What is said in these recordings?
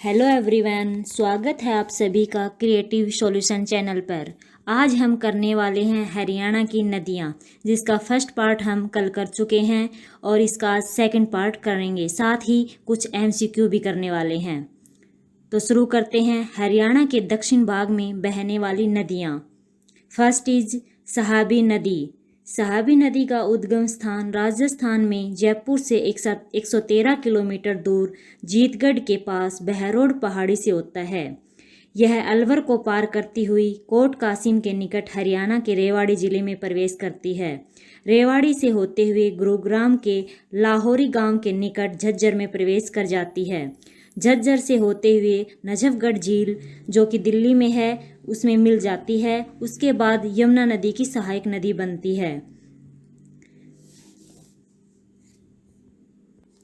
Hello everyone, स्वागत है आप सभी का क्रिएटिव सॉल्यूशन चैनल पर। आज हम करने वाले हैं हरियाणा की नदियाँ, जिसका फर्स्ट पार्ट हम कल कर चुके हैं और इसका सेकंड पार्ट करेंगे। साथ ही कुछ एमसीक्यू भी करने वाले हैं। तो शुरू करते हैं। हरियाणा के दक्षिण भाग में बहने वाली नदियाँ। फर्स्ट इज सहाबी नदी। सहाबी नदी का उद्गम स्थान राजस्थान में जयपुर से 113 किलोमीटर दूर जीतगढ़ के पास बहरोड पहाड़ी से होता है। यह अलवर को पार करती हुई कोट कासिम के निकट हरियाणा के रेवाड़ी जिले में प्रवेश करती है। रेवाड़ी से होते हुए गुरुग्राम के लाहौरी गांव के निकट झज्जर में प्रवेश कर जाती है। झज्जर से होते हुए नजफगढ़ झील, जो कि दिल्ली में है, उसमें मिल जाती है। उसके बाद यमुना नदी की सहायक नदी बनती है।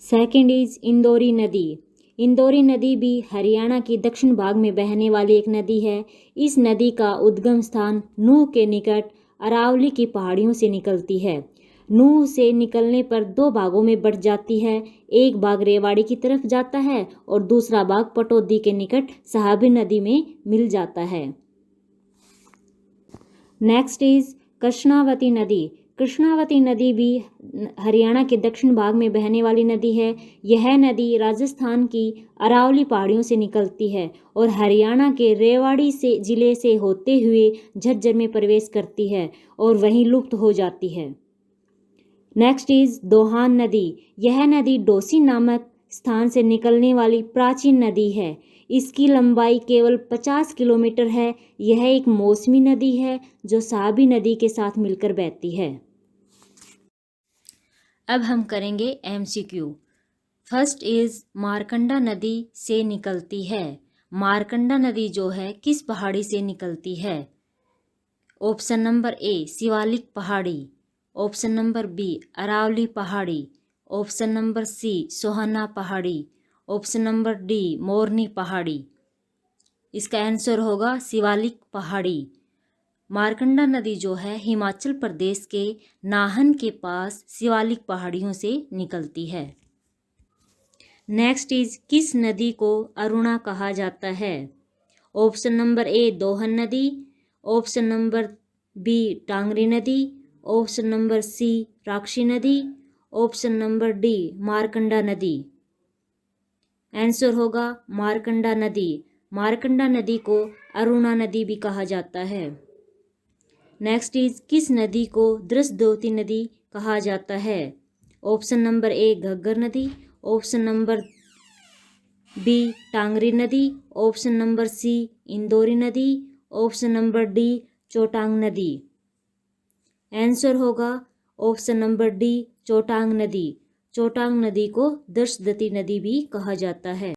सेकंड इज इंदौरी नदी। इंदौरी नदी भी हरियाणा के दक्षिण भाग में बहने वाली एक नदी है। इस नदी का उद्गम स्थान नूह के निकट अरावली की पहाड़ियों से निकलती है। नूह से निकलने पर दो भागों में बंट जाती है। एक भाग रेवाड़ी की तरफ जाता है और दूसरा भाग पटौदी के निकट सहाबी नदी में मिल जाता है। नेक्स्ट इज कृष्णावती नदी। कृष्णावती नदी भी हरियाणा के दक्षिण भाग में बहने वाली नदी है। यह नदी राजस्थान की अरावली पहाड़ियों से निकलती है और हरियाणा के रेवाड़ी से जिले से होते हुए झज्जर में प्रवेश करती है और वहीं लुप्त हो जाती है। नेक्स्ट इज दोहान नदी। यह नदी डोसी नामक स्थान से निकलने वाली प्राचीन नदी है। इसकी लंबाई केवल 50 किलोमीटर है। यह एक मौसमी नदी है जो सहाबी नदी के साथ मिलकर बहती है। अब हम करेंगे एमसीक्यू। फर्स्ट इज मारकंडा नदी से निकलती है। मारकंडा नदी जो है किस पहाड़ी से निकलती है? ऑप्शन नंबर ए शिवालिक पहाड़ी, ऑप्शन नंबर बी अरावली पहाड़ी, ऑप्शन नंबर सी सोहाना पहाड़ी, ऑप्शन नंबर डी मोरनी पहाड़ी। इसका आंसर होगा शिवालिक पहाड़ी। मारकंडा नदी जो है हिमाचल प्रदेश के नाहन के पास शिवालिक पहाड़ियों से निकलती है। नेक्स्ट इज किस नदी को अरुणा कहा जाता है? ऑप्शन नंबर ए दोहन नदी, ऑप्शन नंबर बी टांगरी नदी, ऑप्शन नंबर सी राक्षी नदी, ऑप्शन नंबर डी मारकंडा नदी। आंसर होगा मारकंडा नदी। मारकंडा नदी को अरुणा नदी भी कहा जाता है। नेक्स्ट इज किस नदी को दृष्टद्योति नदी कहा जाता है? ऑप्शन नंबर ए घग्गर नदी, ऑप्शन नंबर बी टांगरी नदी, ऑप्शन नंबर सी इंदौरी नदी, ऑप्शन नंबर डी चोटांग नदी। आंसर होगा ऑप्शन नंबर डी चोटांग नदी। चोटांग नदी को दृष्टद्योति नदी भी कहा जाता है।